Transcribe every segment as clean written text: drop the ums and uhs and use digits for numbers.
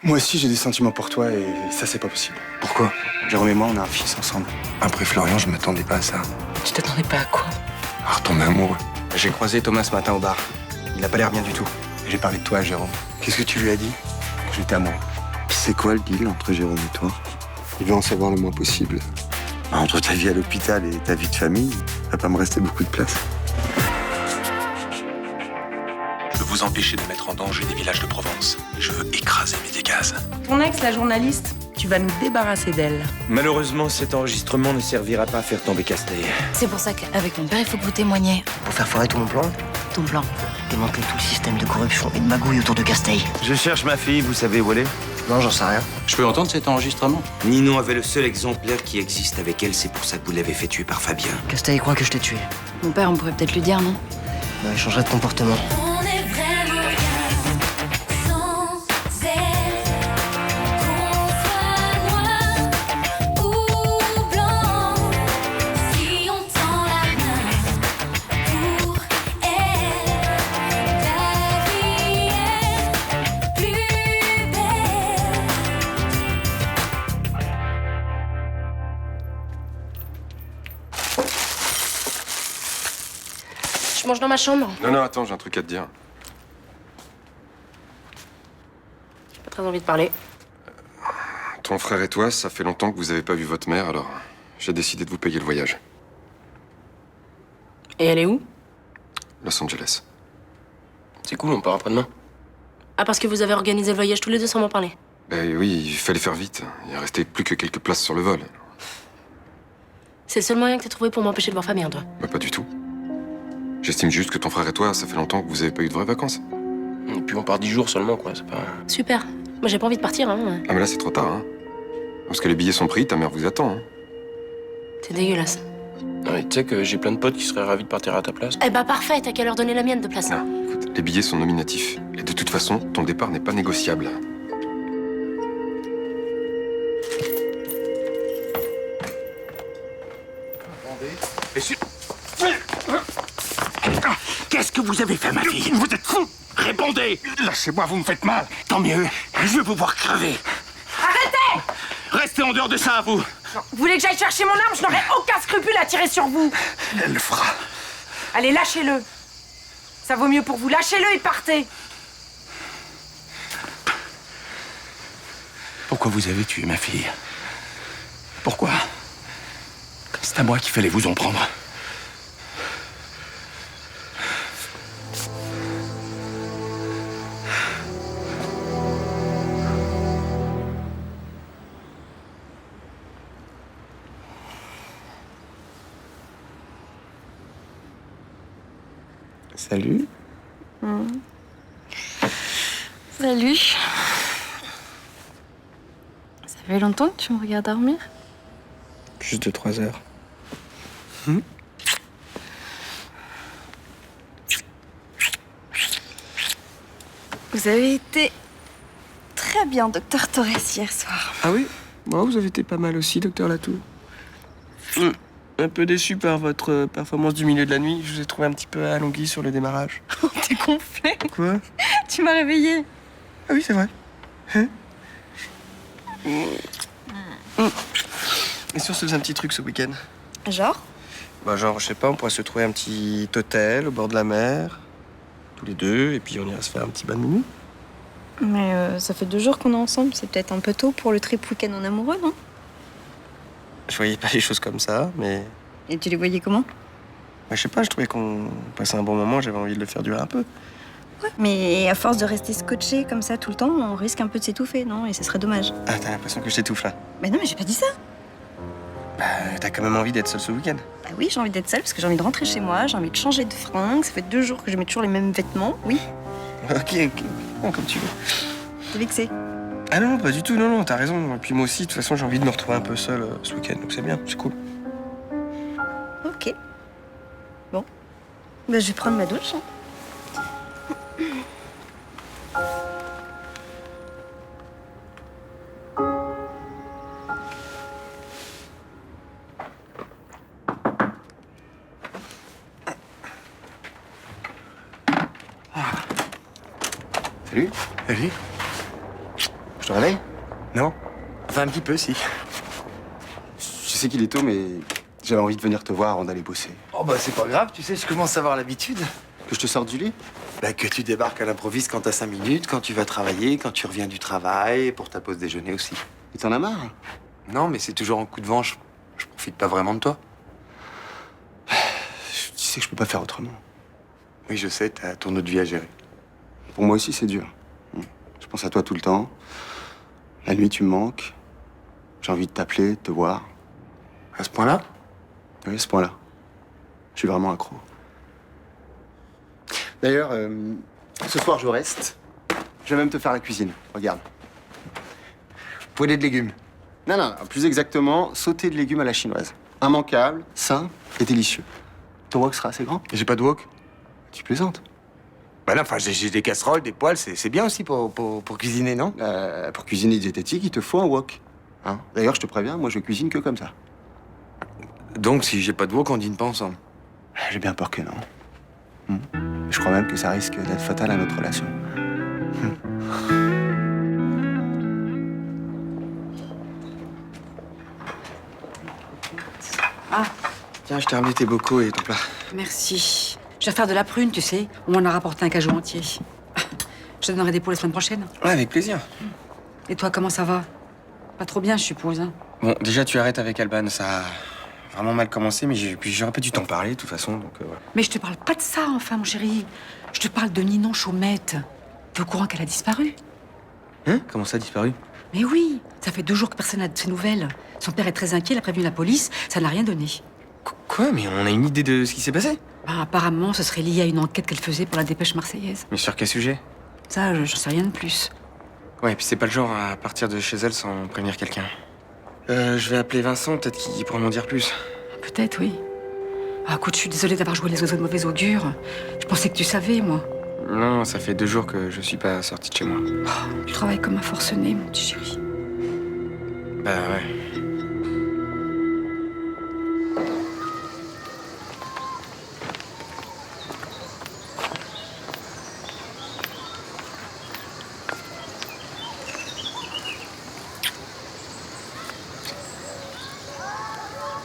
Moi aussi, j'ai des sentiments pour toi et ça, c'est pas possible. Pourquoi? Jérôme et moi, on a un fils ensemble. Après Florian, je m'attendais pas à ça. Tu t'attendais pas à quoi? À retomber amoureux. J'ai croisé Thomas ce matin au bar. Il a pas l'air bien du tout. Et j'ai parlé de toi à Jérôme. Qu'est-ce que tu lui as dit? Que j'étais amoureux. Puis c'est quoi le deal entre Jérôme et toi? Il veut en savoir le moins possible. Entre ta vie à l'hôpital et ta vie de famille, va pas me rester beaucoup de place. Je veux vous empêcher de mettre en danger les villages de Provence. Je veux écraser Médégaz. Ton ex, la journaliste, tu vas nous débarrasser d'elle. Malheureusement, cet enregistrement ne servira pas à faire tomber Casteil. C'est pour ça qu'avec mon père, il faut que vous témoigniez. Pour faire foirer tout mon plan, Ton plan. démanteler tout le système de corruption et de magouille autour de Casteil. Je cherche ma fille, vous savez où elle est? Non, j'en sais rien. Je peux entendre cet enregistrement? Ninon avait le seul exemplaire qui existe avec elle, c'est pour ça que vous l'avez fait tuer par Fabien. Casteil croit que je t'ai tué. Mon père, on pourrait peut-être lui dire, non? Non, il changerait de comportement. On est vraiment bien sans elle. Qu'on soit noir ou blanc, si on tend la main pour elle, la vie est plus belle. Je mange dans ma chambre. Non, attends, j'ai un truc à te dire. J'ai pas très envie de parler. Ton frère et toi, ça fait longtemps que vous avez pas vu votre mère, alors j'ai décidé de vous payer le voyage. Et elle est où? Los Angeles. C'est cool, on part après-demain. Ah, parce que vous avez organisé le voyage tous les deux sans m'en parler. Ben oui, il fallait faire vite. Il restait plus que quelques places sur le vol. C'est le seul moyen que t'as trouvé pour m'empêcher de voir Fabien, toi. Bah, pas du tout. J'estime juste que ton frère et toi, ça fait longtemps que vous avez pas eu de vraies vacances. Et puis on part 10 jours seulement, quoi. C'est pas... Super. Moi, j'ai pas envie de partir, hein. Ah mais là, c'est trop tard, hein. Parce que les billets sont pris, ta mère vous attend, hein. T'es dégueulasse. Non, mais tu sais que j'ai plein de potes qui seraient ravis de partir à ta place. Eh bah, parfait. T'as qu'à leur donner la mienne de place. Non, écoute, les billets sont nominatifs. Et de toute façon, ton départ n'est pas négociable. Qu'est-ce que vous avez fait, ma fille? Vous êtes fou! Répondez! Lâchez-moi, vous me faites mal. Tant mieux, je veux vous voir crever. Arrêtez! Restez en dehors de ça, vous. Vous voulez que j'aille chercher mon arme? Je n'aurai aucun scrupule à tirer sur vous. Elle le fera. Allez, lâchez-le. Ça vaut mieux pour vous. Lâchez-le et partez. Pourquoi vous avez tué ma fille? Pourquoi? C'est à moi qu'il fallait vous en prendre. Salut. Salut. Ça fait longtemps que tu me regardes dormir? Juste de 3 heures. Vous avez été très bien, docteur Torres, hier soir. Ah oui? Moi, vous avez été pas mal aussi, docteur Latour. Un peu déçu par votre performance du milieu de la nuit. Je vous ai trouvé un petit peu alongui sur le démarrage. T'es gonflé. Quoi? Tu m'as réveillée. Ah oui, c'est vrai. Hein? Et si on se faisait un petit truc ce week-end? Genre? Bah genre, je sais pas, on pourrait se trouver un petit hôtel au bord de la mer, tous les deux, et puis on ira se faire un petit bain de minuit. Mais ça fait 2 jours qu'on est ensemble. C'est peut-être un peu tôt pour le trip week-end en amoureux, non? Je voyais pas les choses comme ça, mais... Et tu les voyais comment? Bah, je sais pas, je trouvais qu'on passait un bon moment, j'avais envie de le faire durer un peu. Ouais. Mais à force de rester scotché comme ça tout le temps, on risque un peu de s'étouffer, non? Et ce serait dommage. Ah, t'as l'impression que je t'étouffe là? Mais non, mais j'ai pas dit ça. Bah, t'as quand même envie d'être seule ce week-end. Bah oui, j'ai envie d'être seule parce que j'ai envie de rentrer chez moi, j'ai envie de changer de fringues. Ça fait 2 jours que je mets toujours les mêmes vêtements. Oui, Ok, bon, comme tu veux. t'es vexée. Ah non, pas du tout, non, t'as raison. Et puis moi aussi, de toute façon, j'ai envie de me retrouver un peu seul ce week-end, donc c'est bien, c'est cool. Ok. Bon. Bah, je vais prendre ma douche. Salut. Salut. Je te réveille? Non. Enfin, un petit peu, si. Je sais qu'il est tôt, mais j'avais envie de venir te voir avant d'aller bosser. Oh, bah, c'est pas grave, tu sais, je commence à avoir l'habitude. Que je te sorte du lit? Bah, que tu débarques à l'improviste quand t'as 5 minutes, quand tu vas travailler, quand tu reviens du travail, pour ta pause déjeuner aussi. Et t'en as marre? Non, mais c'est toujours un coup de vent, je profite pas vraiment de toi. Tu sais que je peux pas faire autrement. Oui, je sais, t'as ton autre vie à gérer. Pour moi aussi, c'est dur. Je pense à toi tout le temps. La nuit, tu me manques. J'ai envie de t'appeler, de te voir. À ce point-là? Oui, à ce point-là. Je suis vraiment accro. D'ailleurs, ce soir, je reste. Je vais même te faire la cuisine. Regarde. Poêlée de légumes. Non, non, plus exactement, sauté de légumes à la chinoise. Immanquable, sain et délicieux. Ton wok sera assez grand? J'ai pas de wok? Tu plaisantes? Bah non, enfin, j'ai des casseroles, des poêles, c'est bien aussi pour cuisiner, non? Pour cuisiner diététique, il te faut un wok. Hein? D'ailleurs, je te préviens, moi, je cuisine que comme ça. Donc, si j'ai pas de wok, on dîne pas ensemble. J'ai bien peur que non. Je crois même que ça risque d'être fatal à notre relation. Ah, Tiens, je t'ai ramené tes bocaux et ton plat. merci. Je vais faire de la prune, tu sais. On m'en a rapporté un cajou entier. Je te donnerai des pots la semaine prochaine. Ouais, avec plaisir. Et toi, comment ça va? Pas trop bien, je suppose, hein? Bon, déjà, tu arrêtes avec Alban, ça a vraiment mal commencé, mais j'aurais pas dû t'en parler, de toute façon, donc ouais. Mais je te parle pas de ça, enfin, mon chéri. Je te parle de Ninon Chaumette. T'es au courant qu'elle a disparu? Hein? Comment ça a disparu? Mais oui, ça fait 2 jours que personne n'a de ses nouvelles. Son père est très inquiet, il a prévenu la police, ça n'a rien donné. Quoi? Mais on a une idée de ce qui s'est passé? Bah, apparemment, ce serait lié à une enquête qu'elle faisait pour la dépêche marseillaise. Mais sur quel sujet? Ça, j'en sais rien de plus. Ouais, puis c'est pas le genre à partir de chez elle sans prévenir quelqu'un. Je vais appeler Vincent, peut-être qu'il pourra m'en dire plus. Peut-être, oui. Ah, écoute, je suis désolée d'avoir joué les oiseaux de mauvais augure. Je pensais que tu savais, moi. Non, ça fait 2 jours que je suis pas sorti de chez moi. Oh, tu travailles comme un forcené, mon petit chéri. Bah ouais.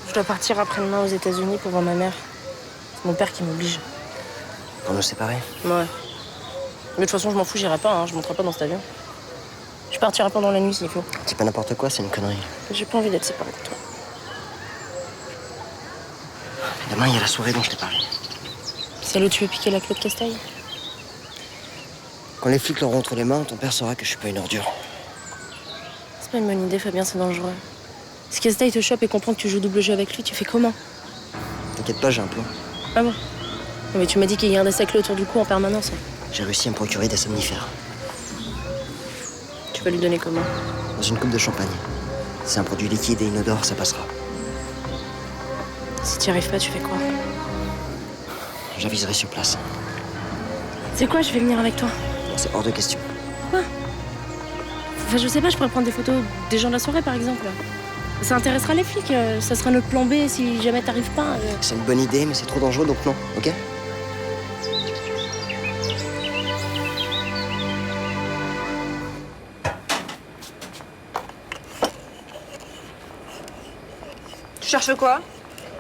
Je dois partir après-demain aux États-Unis pour voir ma mère. C'est mon père qui m'oblige. Pour nous séparer? Ouais. Mais de toute façon, je m'en fous, j'irai pas, hein. Je monterai pas dans cet avion. Je partirai pendant la nuit s'il faut. Dis pas n'importe quoi, c'est une connerie. J'ai pas envie d'être séparée de toi. Demain, il y a la soirée dont je t'ai parlé. Celle où tu veux piquer la clé de Castaille? Quand les flics l'auront entre les mains, ton père saura que je suis pas une ordure. C'est pas une bonne idée, Fabien, c'est dangereux. Si Castaille te chope et comprend que tu joues double jeu avec lui, tu fais comment? T'inquiète pas, j'ai un plan. Ah bon? Non, mais tu m'as dit qu'il gardait sa clé autour du cou en permanence. Hein. J'ai réussi à me procurer des somnifères. Tu vas lui donner comment? Dans une coupe de champagne. C'est un produit liquide et inodore, ça passera. Si tu n'y arrives pas, tu fais quoi? J'aviserai sur place. C'est quoi, je vais venir avec toi? Non, c'est hors de question. Quoi? Enfin, je sais pas, je pourrais prendre des photos des gens de la soirée, par exemple. Ça intéressera les flics, ça sera notre plan B si jamais t'arrives pas. C'est une bonne idée, mais c'est trop dangereux, donc non, ok? Tu cherches quoi?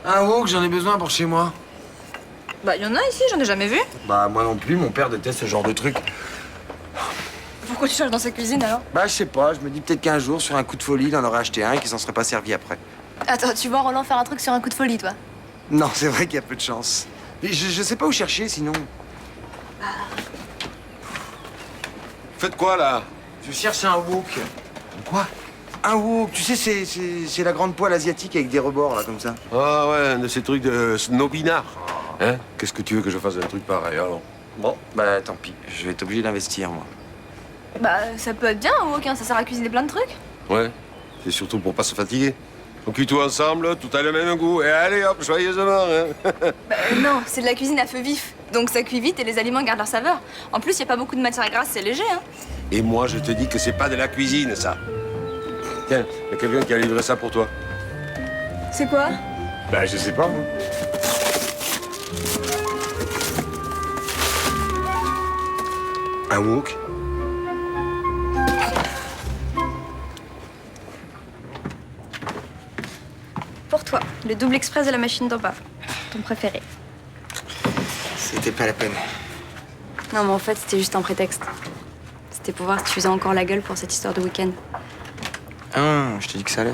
Un wok, j'en ai besoin pour chez moi. Bah, y en a ici, j'en ai jamais vu. Bah moi non plus, mon père déteste ce genre de truc. Pourquoi tu cherches dans sa cuisine alors? Bah je sais pas, je me dis peut-être qu'un jour, sur un coup de folie, il en aurait acheté un et qu'il s'en serait pas servi après. Attends, tu vois Roland faire un truc sur un coup de folie, toi? Non, c'est vrai qu'il y a peu de chance. Mais je sais pas où chercher sinon. Faites quoi, là? Je cherche un wok. Quoi? Un wok, tu sais, c'est la grande poêle asiatique avec des rebords là comme ça. Ah ouais, un de ces trucs de snobinard. Hein? Qu'est-ce que tu veux que je fasse un truc pareil, alors? Bon, bah tant pis, je vais être obligé d'investir moi. Bah, ça peut être bien un wok, hein, ça sert à cuisiner plein de trucs. Ouais, c'est surtout pour pas se fatiguer. On cuit tout ensemble, tout a le même goût, et allez hop, joyeusement, hein? Bah, non, c'est de la cuisine à feu vif. Donc ça cuit vite et les aliments gardent leur saveur. En plus, y a pas beaucoup de matière grasse, c'est léger, hein. Et moi, je te dis que c'est pas de la cuisine, ça. Tiens, y a quelqu'un qui a livré ça pour toi. C'est quoi? Ben, je sais pas, moi. Un wok? toi, le double express de la machine d'en bas. Ton préféré. C'était pas la peine. Non, mais en fait, c'était juste un prétexte. C'était pour voir si tu faisais encore la gueule pour cette histoire de week-end. Ah, je t'ai dit que ça allait.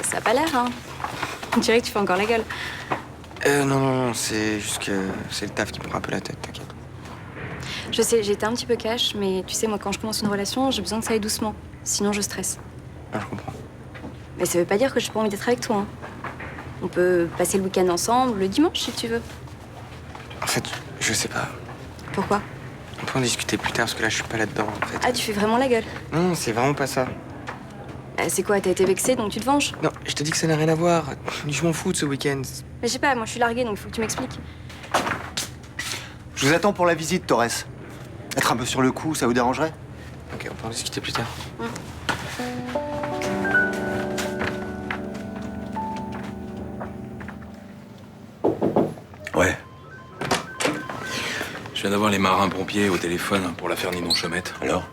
Ça a pas l'air, hein. On dirait que tu fais encore la gueule. Non, c'est juste que c'est le taf qui me prend un peu la tête, t'inquiète. Je sais, j'ai été un petit peu cash, mais tu sais, moi, quand je commence une relation, j'ai besoin que ça aille doucement. Sinon, je stresse. Ah, je comprends. Mais ça veut pas dire que j'ai pas envie d'être avec toi, hein. On peut passer le week-end ensemble, le dimanche, si tu veux. En fait, je sais pas. Pourquoi? On peut en discuter plus tard, parce que là, je suis pas là-dedans, en fait. Ah, tu fais vraiment la gueule? Non, c'est vraiment pas ça. C'est quoi, t'as été vexée, donc tu te venges? Non, je te dis que ça n'a rien à voir. Je m'en fous de ce week-end. Mais je sais pas, moi, je suis larguée, donc il faut que tu m'expliques. Je vous attends pour la visite, Torres. Être un peu sur le coup, ça vous dérangerait? Ok, on peut en discuter plus tard. Ouais. Je viens d'avoir les marins-pompiers au téléphone pour l'affaire Ninon-Chomette. Alors?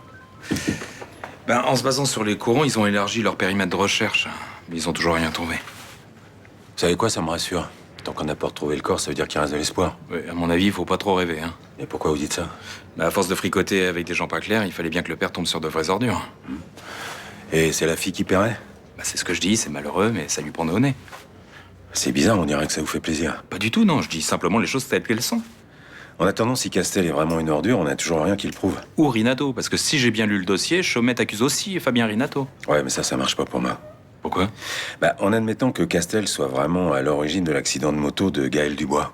Ben, en se basant sur les courants, ils ont élargi leur périmètre de recherche. Mais ils ont toujours rien trouvé. Vous savez quoi, ça me rassure. Tant qu'on n'a pas retrouvé le corps, ça veut dire qu'il reste de l'espoir. Ouais, à mon avis, il faut pas trop rêver, hein. Et pourquoi vous dites ça? Ben, à force de fricoter avec des gens pas clairs, il fallait bien que le père tombe sur de vraies ordures. Et c'est la fille qui paierait? Ben, c'est ce que je dis, c'est malheureux, mais ça lui prend au nez. C'est bizarre, on dirait que ça vous fait plaisir. Pas du tout, non. Je dis simplement les choses telles qu'elles sont. En attendant, si Castel est vraiment une ordure, on n'a toujours rien qui le prouve. Ou Rinato, parce que si j'ai bien lu le dossier, Chomette accuse aussi Fabien Rinato. Ouais, mais ça marche pas pour moi. Pourquoi? Bah, en admettant que Castel soit vraiment à l'origine de l'accident de moto de Gaël Dubois.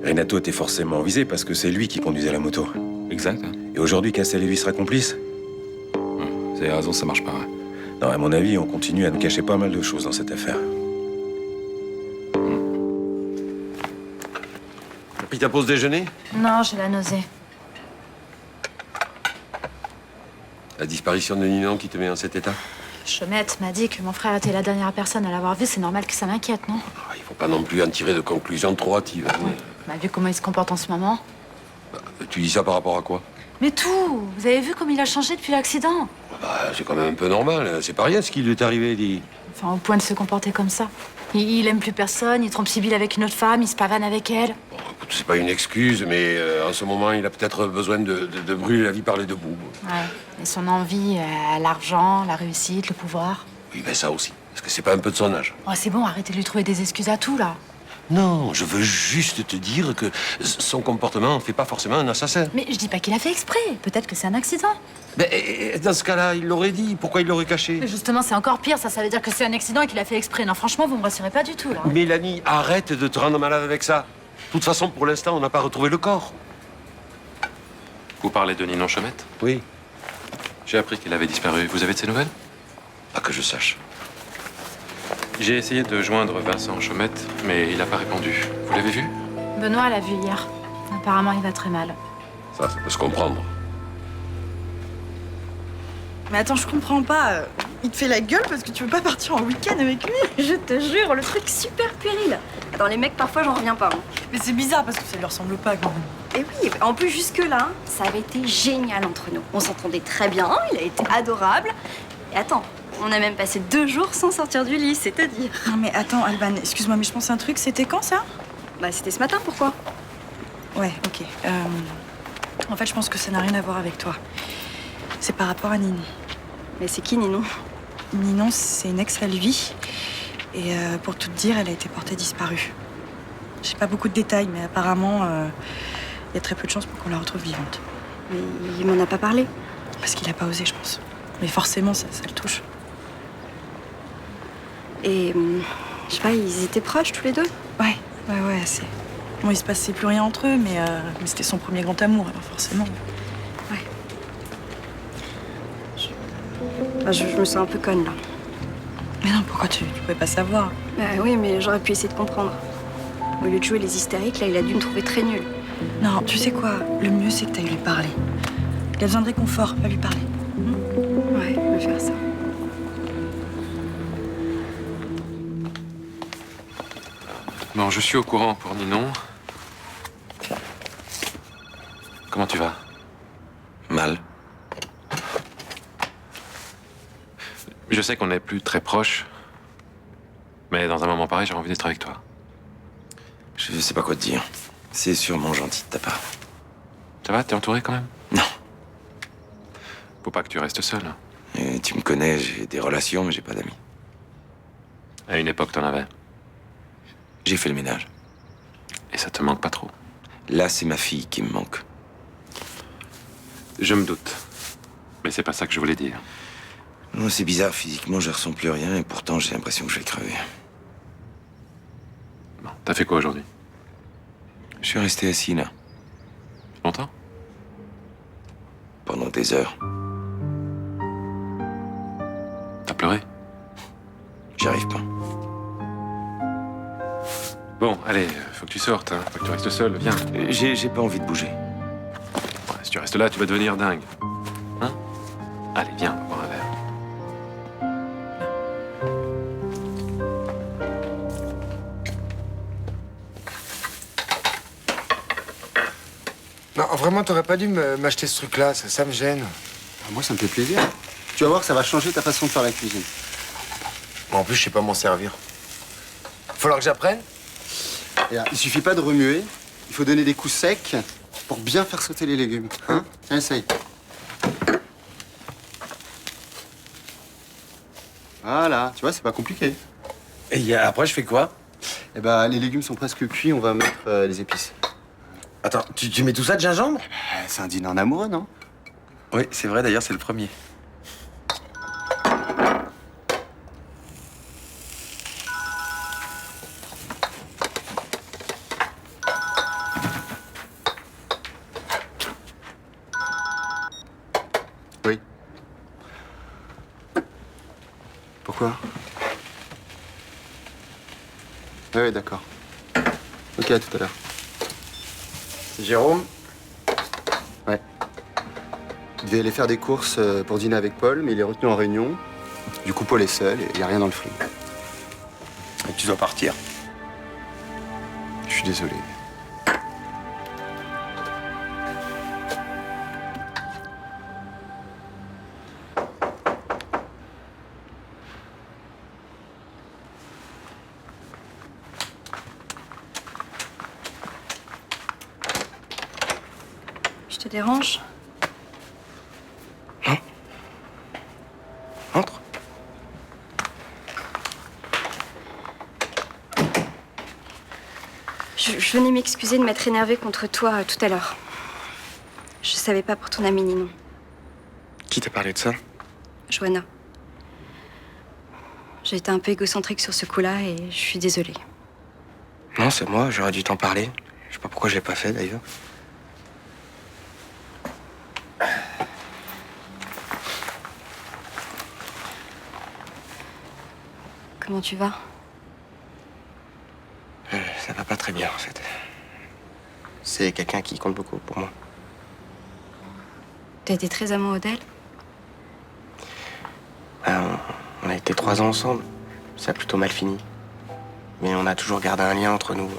Rinato était forcément visé parce que c'est lui qui conduisait la moto. Exact. Et aujourd'hui, Castel et lui seraient complices? Vous avez raison, ça marche pas. Ouais. Non, à mon avis, on continue à nous cacher pas mal de choses dans cette affaire. T'as pris ta pause déjeuner? Non, j'ai la nausée. La disparition de Ninon qui te met en cet état? Chomette m'a dit que mon frère était la dernière personne à l'avoir vu. C'est normal que ça m'inquiète, non? Il faut pas non plus en tirer de conclusions trop hâtives. On a vu comment il se comporte en ce moment. Tu dis ça par rapport à quoi? Mais tout! Vous avez vu comme il a changé depuis l'accident? Bah, c'est quand même un peu normal. C'est pas rien ce qui lui est arrivé, dit. Enfin, au point de se comporter comme ça. Il aime plus personne, il trompe Sibylle avec une autre femme, il se pavane avec elle. Écoute, c'est pas une excuse, mais en ce moment, il a peut-être besoin de brûler la vie par les deux bouts. Ouais. Et son envie, l'argent, la réussite, le pouvoir. Oui, ben ça aussi. Parce que c'est pas un peu de son âge. Oh, c'est bon, arrêtez de lui trouver des excuses à tout, là. Non, je veux juste te dire que son comportement ne fait pas forcément un assassin. Mais je dis pas qu'il a fait exprès. Peut-être que c'est un accident. Ben, dans ce cas-là, il l'aurait dit. Pourquoi il l'aurait caché? Mais justement, c'est encore pire. Ça veut dire que c'est un accident et qu'il a fait exprès. Non, franchement, vous me rassurez pas du tout, là. Mélanie, arrête de te rendre malade avec ça. De toute façon, pour l'instant, on n'a pas retrouvé le corps. Vous parlez de Ninon Chomette? Oui. J'ai appris qu'elle avait disparu. Vous avez de ses nouvelles? Pas que je sache. J'ai essayé de joindre Vincent Chomette, mais il n'a pas répondu. Vous l'avez vu? Benoît l'a vu hier. Apparemment, il va très mal. Ça peut se comprendre. Mais attends, je comprends pas. Il te fait la gueule parce que tu veux pas partir en week-end avec lui? Je te jure, le truc super puéril. Attends, les mecs, parfois, j'en reviens pas, hein. Mais c'est bizarre parce que ça lui ressemble pas quand même. Et oui, en plus, jusque-là, ça avait été génial entre nous. On s'entendait très bien, il a été adorable. Et attends, on a même passé 2 jours sans sortir du lit, c'est-à-dire. Non mais attends, Alban, excuse-moi, mais je pense à un truc. C'était quand, ça? Bah, c'était ce matin, pourquoi? Ouais, ok. En fait, je pense que ça n'a rien à voir avec toi. C'est par rapport à Ninon. Mais c'est qui, Ninon? Ninon, c'est une ex à lui. Et pour tout te dire, elle a été portée disparue. J'ai pas beaucoup de détails, mais apparemment, il y a très peu de chances pour qu'on la retrouve vivante. Mais il m'en a pas parlé? Parce qu'il a pas osé, je pense. Mais forcément, ça le touche. Et, je sais pas, ils étaient proches tous les deux? Ouais, assez. Bon, il se passait plus rien entre eux, mais c'était son premier grand amour, alors forcément. Ouais. Je me sens un peu conne, là. Mais non, pourquoi tu pouvais pas savoir? Bah oui, mais j'aurais pu essayer de comprendre. Au lieu de jouer les hystériques, là, il a dû me trouver très nulle. Non, tu sais quoi? Le mieux, c'est que t'ailles lui parler. Il a besoin de réconfort, pas lui parler. Ouais, je vais faire ça. Bon, je suis au courant pour Ninon. Comment tu vas? Mal. Je sais qu'on n'est plus très proches. Mais dans un moment pareil, j'ai envie d'être avec toi. Je sais pas quoi te dire. C'est sûrement gentil de ta part. Ça va, t'es entouré quand même? Non. Faut pas que tu restes seul. Et tu me connais, j'ai des relations, mais j'ai pas d'amis. À une époque, t'en avais. J'ai fait le ménage. Et ça te manque pas trop? Là, c'est ma fille qui me manque. Je me doute. Mais c'est pas ça que je voulais dire. Non, c'est bizarre, physiquement, je ressens plus rien, et pourtant, j'ai l'impression que je vais crever. Bon, t'as fait quoi aujourd'hui? Je suis resté assis, là. Longtemps? Pendant des heures. T'as pleuré? J'y arrive pas. Bon, allez, faut que tu sortes, hein. Faut que tu restes seul, viens. J'ai pas envie de bouger. Ouais, si tu restes là, tu vas devenir dingue. Hein? Allez, viens, on va boire un verre. Non, vraiment, t'aurais pas dû m'acheter ce truc-là, ça me gêne. Moi, ça me fait plaisir. Tu vas voir que ça va changer ta façon de faire la cuisine. En plus, je sais pas m'en servir. Falloir que j'apprenne. Il suffit pas de remuer, il faut donner des coups secs pour bien faire sauter les légumes. Hein? Tiens, essaye. Voilà, tu vois, c'est pas compliqué. Et après, je fais quoi? Eh ben, les légumes sont presque cuits, on va mettre les épices. Attends, tu mets tout ça de gingembre? C'est un dîner en amoureux, non? Oui, c'est vrai, d'ailleurs, c'est le premier. Oui. Pourquoi? Oui, d'accord. Ok, à tout à l'heure. C'est Jérôme? Ouais. Il devait aller faire des courses pour dîner avec Paul, mais il est retenu en réunion. Du coup, Paul est seul et il n'y a rien dans le frigo. Et tu dois partir. Je suis désolé. Je te dérange? Non. Entre. Je venais m'excuser de m'être énervée contre toi tout à l'heure. Je savais pas pour ton ami Ninon. Qui t'a parlé de ça? Johanna. J'ai été un peu égocentrique sur ce coup-là et je suis désolée. Non, c'est moi, j'aurais dû t'en parler. Je sais pas pourquoi je l'ai pas fait, d'ailleurs. Comment tu vas? Ça va pas très bien, en fait. C'est quelqu'un qui compte beaucoup pour moi. T'as été très amoureux d'elle? On a été 3 ans ensemble. Ça a plutôt mal fini. Mais on a toujours gardé un lien entre nous.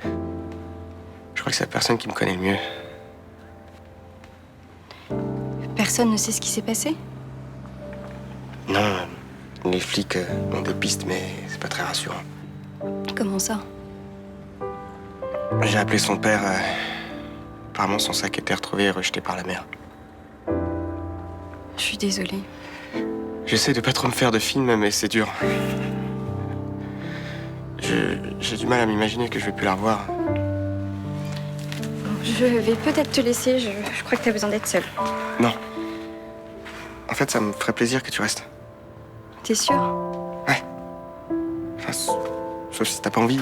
Je crois que c'est la personne qui me connaît le mieux. Personne ne sait ce qui s'est passé? Non, les flics ont des pistes, mais c'est pas très rassurant. Comment ça? J'ai appelé son père. Apparemment, son sac était retrouvé et rejeté par la mer. Je suis désolée. J'essaie de pas trop me faire de films, mais c'est dur. J'ai du mal à m'imaginer que je vais plus la revoir. Je vais peut-être te laisser. Je crois que t'as besoin d'être seule. Non. En fait, ça me ferait plaisir que tu restes. T'es sûr? Enfin, sauf si t'as pas envie.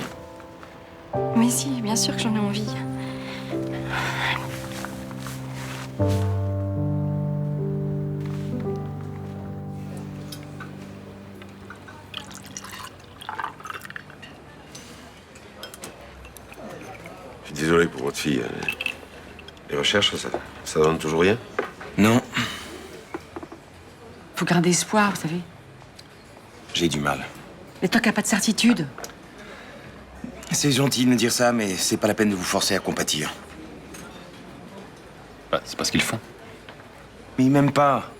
Mais si, bien sûr que j'en ai envie. Je suis désolé pour votre fille. Les recherches, ça donne toujours rien? Non, Faut garder espoir, vous savez. j'ai du mal. Mais tant qu'il n'y a pas de certitude. C'est gentil de me dire ça, mais c'est pas la peine de vous forcer à compatir. Bah, c'est pas ce qu'ils font. Mais même pas.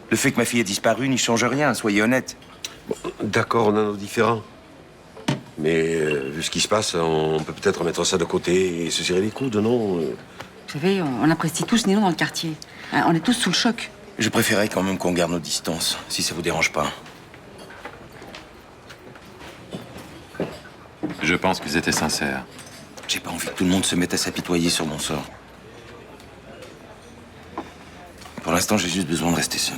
Le fait que ma fille ait disparu n'y change rien, soyez honnête. D'accord, on a nos différends. Mais vu ce qui se passe, on peut peut-être mettre ça de côté et se serrer les coudes, non Vous savez, on apprécie tous Nino dans le quartier. Hein, on est tous sous le choc. Je préférais quand même qu'on garde nos distances, si ça vous dérange pas. Je pense qu'ils étaient sincères. J'ai pas envie que tout le monde se mette à s'apitoyer sur mon sort. Pour l'instant, j'ai juste besoin de rester seul.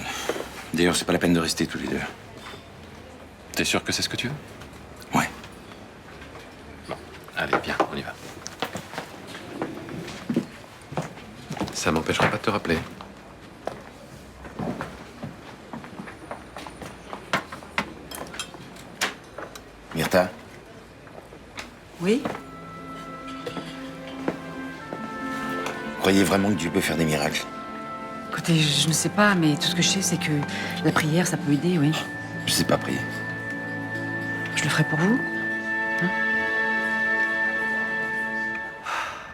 D'ailleurs, c'est pas la peine de rester tous les deux. T'es sûr que c'est ce que tu veux? Ouais. Bon, allez, viens, on y va. Ça m'empêchera pas de te rappeler. Myrtha, Oui? croyez vraiment que Dieu peut faire des miracles? Écoutez, je ne sais pas, mais tout ce que je sais, c'est que la prière, ça peut aider, oui. Je sais pas prier. Je le ferai pour vous.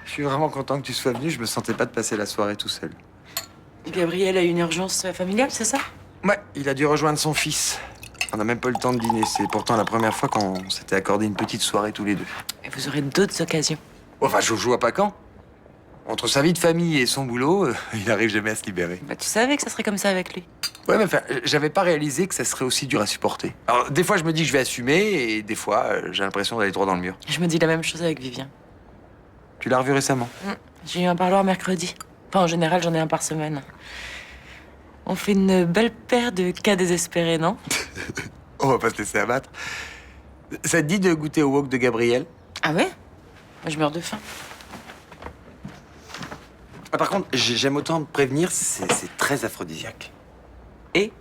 Je suis vraiment content que tu sois venu. Je me sentais pas de passer la soirée tout seul. Gabriel a une urgence familiale, c'est ça? Ouais, il a dû rejoindre son fils. On n'a même pas eu le temps de dîner. C'est pourtant la première fois qu'on s'était accordé une petite soirée tous les deux. Et vous aurez d'autres occasions. Enfin, je vois pas quand. Entre sa vie de famille et son boulot, il n'arrive jamais à se libérer. Bah, tu savais que ça serait comme ça avec lui. Ouais, mais enfin, j'avais pas réalisé que ça serait aussi dur à supporter. Alors, des fois, je me dis que je vais assumer, et des fois, j'ai l'impression d'aller droit dans le mur. Je me dis la même chose avec Vivien. Tu l'as revu récemment? J'ai eu un parloir mercredi. Enfin, en général, j'en ai un par semaine. On fait une belle paire de cas désespérés, non? On va pas se laisser abattre. Ça te dit de goûter au wok de Gabriel? Ah ouais? Moi, je meurs de faim. Ah, par contre, j'aime autant te prévenir, c'est très aphrodisiaque. Et?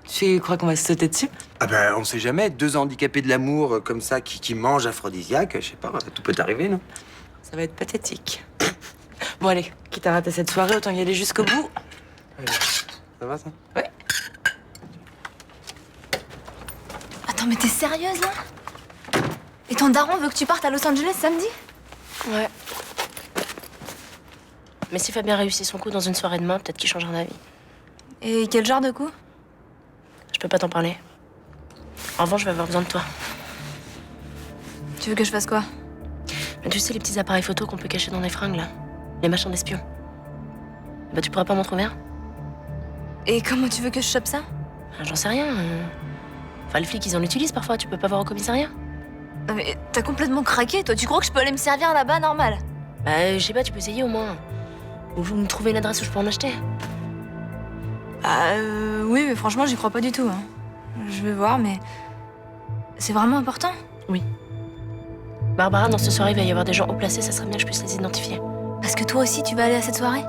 Tu crois qu'on va se sauter dessus? Ah ben, on sait jamais. 2 handicapés de l'amour comme ça qui mangent aphrodisiaque, je sais pas, tout peut arriver, non? Ça va être pathétique. Bon, allez, quitte à rater cette soirée, autant y aller jusqu'au bout. Ça va, ça? Ouais. Attends, mais t'es sérieuse là? Et ton daron veut que tu partes à Los Angeles samedi? Ouais. Mais si Fabien réussit son coup dans une soirée demain, peut-être qu'il changera d'avis. Et quel genre de coup? Je peux pas t'en parler. En revanche, je vais avoir besoin de toi. Tu veux que je fasse quoi? Mais tu sais, les petits appareils photos qu'on peut cacher dans les fringues, là. Les machins d'espions. Bah, tu pourras pas m'en trouver un? Et comment tu veux que je chope ça? J'en sais rien. Enfin, les flics, ils en utilisent parfois. Tu peux pas voir au commissariat. Non mais t'as complètement craqué, toi. Tu crois que je peux aller me servir là-bas, normal? Bah, je sais pas, tu peux essayer au moins. Ou vous me trouvez une adresse où je peux en acheter. Oui, mais franchement, j'y crois pas du tout. Hein. Je vais voir, mais... C'est vraiment important? Oui. Barbara, dans cette soirée, il va y avoir des gens haut placés, ça serait bien que je puisse les identifier. Parce que toi aussi, tu vas aller à cette soirée?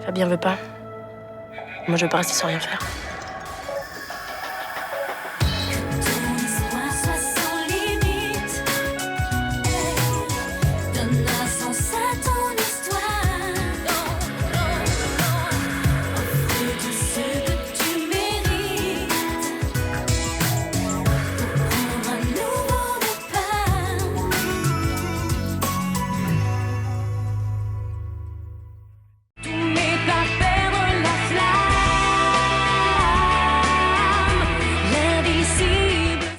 Fabien veut pas. Moi, je veux pas rester sans rien faire.